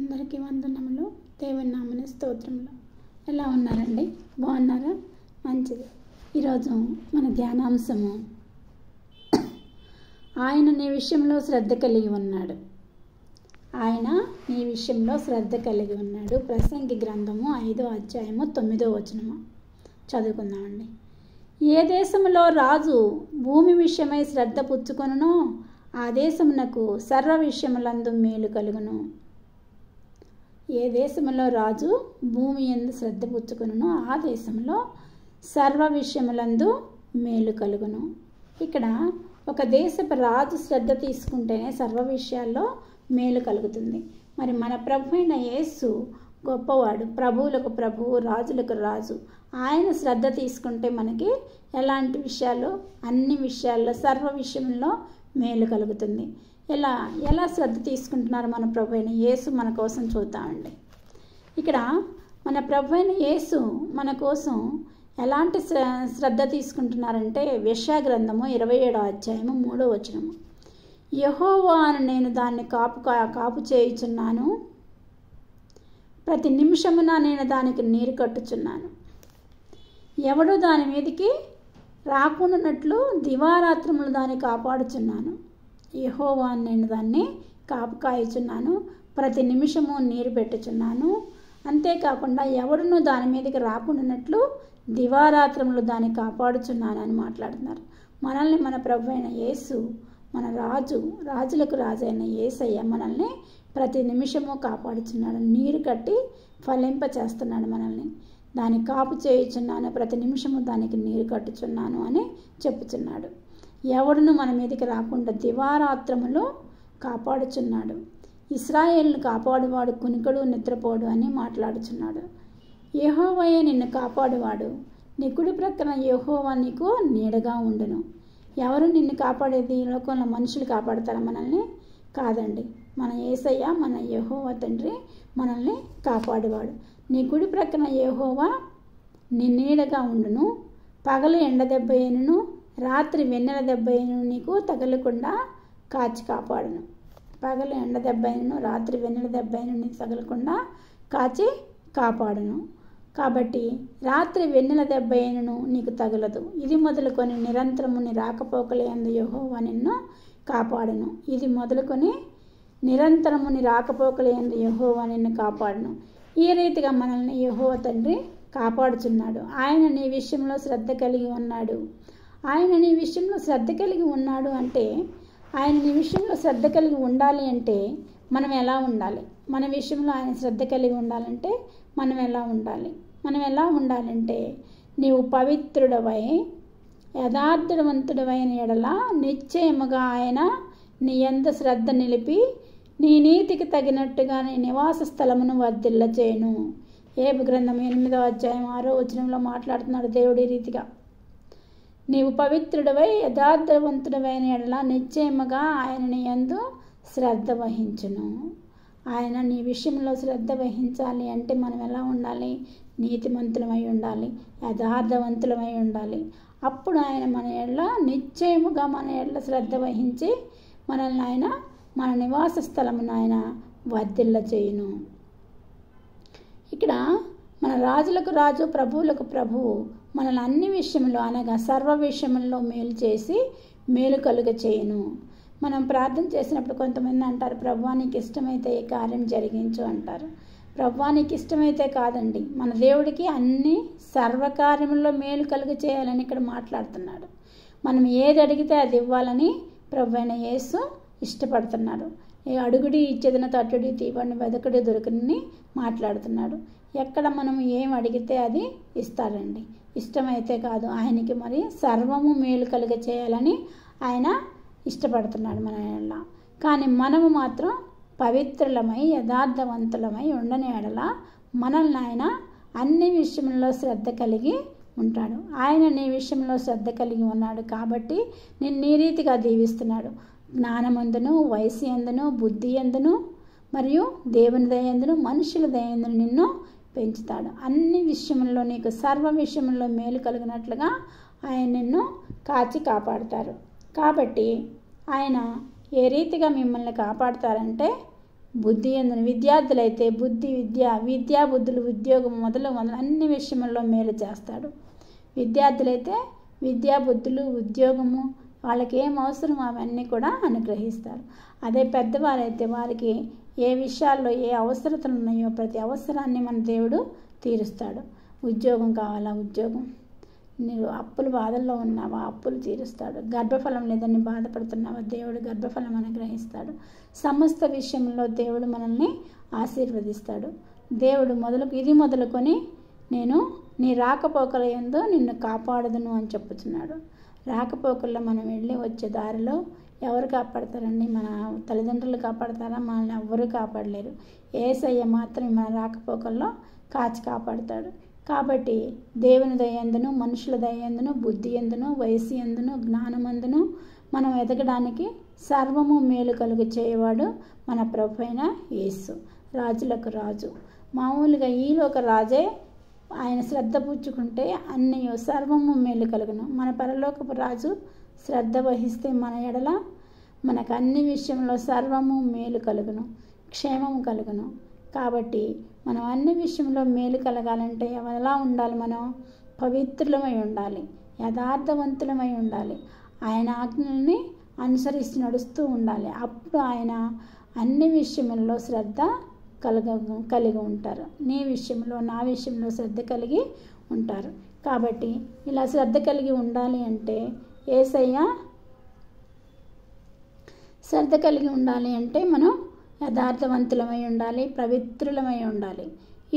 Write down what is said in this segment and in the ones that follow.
అందరికీ వందనములు. దేవుని నామమున స్తోత్రములు. ఎలా ఉన్నారండి? బాగున్నారా? మంచిది. ఈరోజు మన ధ్యానాంశము ఆయన నీ విషయంలో శ్రద్ధ కలిగి ఉన్నాడు. ఆయన నీ విషయంలో శ్రద్ధ కలిగి ఉన్నాడు. ప్రసంగి గ్రంథము 5వ అధ్యాయము 9వ వచనము చదువుకుందామండి. ఏ దేశములో రాజు భూమి విషయమై శ్రద్ధ పుచ్చుకొనునో ఆ దేశమునకు సర్వ విషయములందు మేలు కలుగును. ఏ దేశములో రాజు భూమి యందు శ్రద్ధ పుచ్చుకొనునో ఆ దేశంలో సర్వ విషయములందు మేలు కలుగును. ఇక్కడ ఒక దేశపు రాజు శ్రద్ధ తీసుకుంటేనే సర్వ విషయాల్లో మేలు కలుగుతుంది. మరి మన ప్రభు అయిన యేసు గొప్పవాడు, ప్రభువులకు ప్రభువు, రాజులకు రాజు. ఆయన శ్రద్ధ తీసుకుంటే మనకి ఎలాంటి విషయాలు, అన్ని విషయాల్లో సర్వ విషయంలో మేలు కలుగుతుంది. ఎలా శ్రద్ధ తీసుకుంటున్నారు మన ప్రభు అయిన యేసు మన కోసం చూద్దామండి. ఇక్కడ మన ప్రభు అయిన యేసు మన కోసం ఎలాంటి శ్రద్ధ తీసుకుంటున్నారంటే యెషయా గ్రంథము 27వ అధ్యాయము 3వ వచనము. యెహోవా అని నేను దాన్ని కాపు చేయుచున్నాను, ప్రతి నిమిషమున నేను దానికి నీరు కట్టుచున్నాను. ఎవడు దాని మీదకి రాకుండానట్లు దివారాత్రములు దాన్ని కాపాడుచున్నాను. యెహోవా అని నేను దాన్ని కాయుచున్నాను, ప్రతి నిమిషము నీరు పెట్టుచున్నాను. అంతేకాకుండా ఎవడును దాని మీదకి రాకుండానట్లు దివారాత్రములు దాన్ని కాపాడుచున్నాను అని మాట్లాడుతున్నారు. మనల్ని మన ప్రభు అయిన యేసు, మన రాజులకు రాజు అయిన యేసయ్య మనల్ని ప్రతి నిమిషము కాపాడుచున్నాడు. నీరు కట్టి ఫలింప చేస్తున్నాడు మనల్ని. దాన్ని కాపు చేయుచున్నాను, ప్రతి నిమిషము దానికి నీరు కట్టుచున్నాను అని చెప్పుచున్నాడు. ఎవడును మన మీదకి రాకుండా దివారాత్రములు కాపాడుచున్నాడు. ఇశ్రాయేలును కాపాడువాడు కునికడు నిద్రపోడు అని మాట్లాడుచున్నాడు. యెహోవాయే నిన్ను కాపాడువాడు, నీ కుడి ప్రక్కన యెహోవా నీకు నీడగా ఉండును. ఎవరు నిన్ను కాపాడేది? ఈ లోకంలో మనుషులు కాపాడతారా మనల్ని? కాదండి. మన యేసయ్య, మన యెహోవా తండ్రి మనల్ని కాపాడువాడు. నీ కుడి ప్రక్కన యెహోవా నీ నీడగా ఉండును. పగలు ఎండ దెబ్బ అయినను రాత్రి వెన్నెల దెబ్బ అయినను నీకు తగలకుండా కాచి కాపాడును. పగలు ఎండ దెబ్బ అయినను రాత్రి వెన్నెల దెబ్బ అయినను నీకు తగలకుండా కాచి కాపాడును. కాబట్టి రాత్రి వెన్నెల దెబ్బ అయినను నీకు తగలదు. ఇది మొదలుకొని నిరంతరము నీ రాకపోకలే యందు యెహోవా నిన్ను కాపాడును. ఇది మొదలుకొని నిరంతరము నీ రాకపోకలే యందు యెహోవా నిన్ను కాపాడును. ఈ రీతిగా మనల్ని యెహోవా తండ్రి కాపాడుచున్నాడు. ఆయన నీ విషయంలో శ్రద్ధ కలిగి ఉన్నాడు. ఆయన నీ విషయంలో శ్రద్ధ కలిగి ఉన్నాడు అంటే, ఆయన నీ విషయంలో శ్రద్ధ కలిగి ఉండాలి అంటే మనం ఎలా ఉండాలి? మన విషయంలో ఆయన శ్రద్ధ కలిగి ఉండాలంటే మనం ఎలా ఉండాలి? మనం ఎలా ఉండాలంటే, నీవు పవిత్రుడవై యథార్థవంతుడవైన ఎడల నిశ్చయముగా ఆయన నీ యందు శ్రద్ధ నిలిపి నీ నీతికి తగినట్టుగా నీ నివాస స్థలమును వర్ధిల్ల చేయును. యోబు గ్రంథం 8వ అధ్యాయం 6వ వచనంలో మాట్లాడుతున్నాడు దేవుడి రీతిగా. నీవు పవిత్రుడవై యథార్థవంతుడవైన ఎడల నిశ్చయముగా ఆయన నీ యందు శ్రద్ధ వహించును. ఆయన నీ విషయంలో శ్రద్ధ వహించాలి అంటే మనం ఎలా ఉండాలి? నీతిమంతులమై ఉండాలి, యథార్థవంతులమై ఉండాలి. అప్పుడు ఆయన మన ఎడల నిశ్చయముగా మన ఎడల శ్రద్ధ వహించి మనల్ని ఆయన మన నివాస స్థలమును ఆయన వర్ధిల్ల చేయును. ఇక్కడ మన రాజులకు రాజు, ప్రభువులకు ప్రభువు మనల్ని అన్ని విషయంలో అనగా సర్వ విషయంలో మేలు చేసి మేలు కలుగ చేయును. మనం ప్రార్థన చేసినప్పుడు కొంతమంది అంటారు, ప్రభువా నీకు ఇష్టమైతే ఈ కార్యం జరిగించు అంటారు. ప్రభువా నీకు ఇష్టమైతే కాదండి, మన దేవుడికి అన్ని సర్వకార్యంలో మేలు కలుగ చేయాలని ఇక్కడ మాట్లాడుతున్నాడు. మనం ఏది అడిగితే అది ఇవ్వాలని ప్రభు అయిన యేసు ఇష్టపడుతున్నాడు. అడుగుడి ఇచ్చేదన తట్టుడి తీపడిని వెదకుడి దొరకని మాట్లాడుతున్నాడు. ఎక్కడ మనం ఏం అడిగితే అది ఇస్తాడండి. ఇష్టమైతే కాదు, ఆయనకి మరి సర్వము మేలు కలుగ చేయాలని ఆయన ఇష్టపడుతున్నాడు మన ఎడల. కానీ మనము మాత్రం పవిత్రులమై యథార్థవంతులమై ఉండని ఎడల మనల్ని ఆయన అన్ని విషయంలో శ్రద్ధ కలిగి ఉంటాడు. ఆయన నీ విషయంలో శ్రద్ధ కలిగి ఉన్నాడు కాబట్టి నేను నీ రీతిగా దీవిస్తున్నాడు. జ్ఞానమందును, వయసు యందును, బుద్ధి యందును, మరియు దేవుని దయందును, మనుషుల దయందును నిన్ను పెంచుతాడు. అన్ని విషయంలో నీకు సర్వ విషయంలో మేలు కలిగినట్లుగా ఆయన నిన్ను కాచి కాపాడుతారు. కాబట్టి ఆయన ఏ రీతిగా మిమ్మల్ని కాపాడుతారంటే బుద్ధి ఎందును, విద్యార్థులైతే విద్యా బుద్ధులు, ఉద్యోగం మొదలు అన్ని విషయంలో మేలు చేస్తాడు. విద్యార్థులైతే విద్యా బుద్ధులు, ఉద్యోగము, వాళ్ళకి ఏం అవసరం అవన్నీ కూడా అనుగ్రహిస్తారు. అదే పెద్దవారైతే వారికి ఏ విషయాల్లో ఏ అవసరతలు ఉన్నాయో ప్రతి అవసరాన్ని మన దేవుడు తీరుస్తాడు. ఉద్యోగం కావాలా, ఉద్యోగం, నీవు అప్పుల బాధల్లో ఉన్నావా, అప్పులు తీరుస్తాడు. గర్భఫలం లేదని బాధపడుతున్నావా, దేవుడు గర్భఫలం అనుగ్రహిస్తాడు. సమస్త విషయంలో దేవుడు మనల్ని ఆశీర్వదిస్తాడు. దేవుడు ఇది మొదలుకొని నేను నీ రాకపోకల యందు నిన్ను కాపాడదును అని చెప్పుతున్నాడు. రాకపోకల్లో మనం వెళ్ళి వచ్చే దారిలో ఎవరు కాపాడతారండి? మన తల్లిదండ్రులు కాపాడతారా? మనల్ని ఎవ్వరూ కాపాడలేరు. యేసయ్య మాత్రమే మన రాకపోకల్లో కాచి కాపాడుతాడు. కాబట్టి దేవుని దయందును, మనుషుల దయందును, బుద్ధి ఎందును, వయసు ఎందును, జ్ఞానమందును మనం ఎదగడానికి సర్వము మేలు కలుగు చేయవాడు మన ప్రభు అయిన యేసు. రాజులకు రాజు, మామూలుగా ఈలోక రాజే ఆయన శ్రద్ధ పుచ్చుకుంటే అన్నీ సర్వము మేలు కలుగును. మన పరలోకపు రాజు శ్రద్ధ వహిస్తే మన ఎడల మనకు అన్ని విషయంలో సర్వము మేలు కలుగును, క్షేమము కలుగును. కాబట్టి మనం అన్ని విషయంలో మేలు కలగాలంటే ఎలా ఉండాలి? మనం పవిత్రులమై ఉండాలి, యథార్థవంతులమై ఉండాలి, ఆయన ఆజ్ఞల్ని అనుసరిస్తూ నడుస్తూ ఉండాలి. అప్పుడు ఆయన అన్ని విషయంలో శ్రద్ధ కలిగి ఉంటారు. నీ విషయంలో, నా విషయంలో శ్రద్ధ కలిగి ఉంటారు. కాబట్టి ఇలా శ్రద్ధ కలిగి ఉండాలి అంటే యేసయ్య శ్రద్ధ కలిగి ఉండాలి అంటే మనం యథార్థవంతులమై ఉండాలి, పవిత్రులమై ఉండాలి.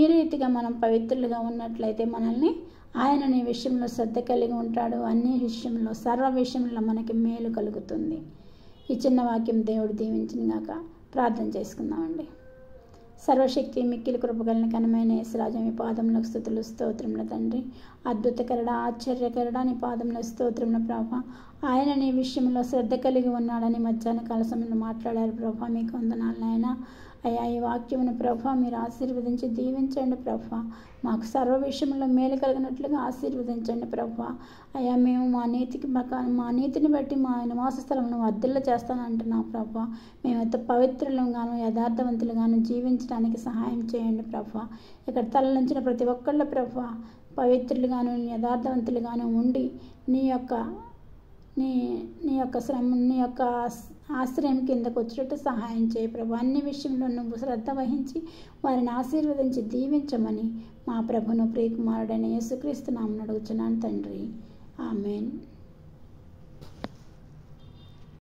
ఈ రీతిగా మనం పవిత్రులుగా ఉన్నట్లయితే మనల్ని ఆయన నీ విషయంలో శ్రద్ధ కలిగి ఉంటాడు. అన్ని విషయంలో, సర్వ విషయంలో మనకి మేలు కలుగుతుంది. ఈ చిన్న వాక్యం దేవుడు దీవించినగాక. ప్రార్థన చేసుకుందామండి. సర్వశక్తి మిక్కిలి కృపగలని ఘనమైన యేసురాజా, మీ పాదములకు స్తుతులు స్తోత్రముల తండ్రి. అద్భుతకరుడా, ఆశ్చర్యకరుడా, నీ పాదముల స్తోత్రముల ప్రభా. ఆయన నీ విషయంలో శ్రద్ధ కలిగి ఉన్నాడని మధ్యాహ్న కాల సమయంలో మాట్లాడారు ప్రభా. మీకు వందనాలు నాయనా. అయ్యా, ఈ వాక్యమును ప్రభా మీరు ఆశీర్వదించి దీవించండి ప్రభా. మాకు సర్వ విషయంలో మేలు కలిగినట్లుగా ఆశీర్వదించండి ప్రభా. అయ్యా, మేము మా నీతిని బట్టి మా నివాస స్థలమును వర్ధిల్ల చేస్తానంటున్నాం ప్రభా. మేమైతే పవిత్రులుగాను యథార్థవంతులుగాను జీవించడానికి సహాయం చేయండి ప్రభా. ఇక్కడ తలలించిన ప్రతి ఒక్కళ్ళ ప్రభా పవిత్రులుగాను యథార్థవంతులుగాను ఉండి నీ యొక్క ఆశ్రయం కిందకు వచ్చేటట్టు సహాయం చేయి ప్రభు. అన్ని విషయంలో నువ్వు శ్రద్ధ వహించి వారిని ఆశీర్వదించి దీవించమని మా ప్రభును ప్రియకుమారుడైన యేసుక్రీస్తు నామమున అడుగుచున్నాను తండ్రి. ఆమేన్.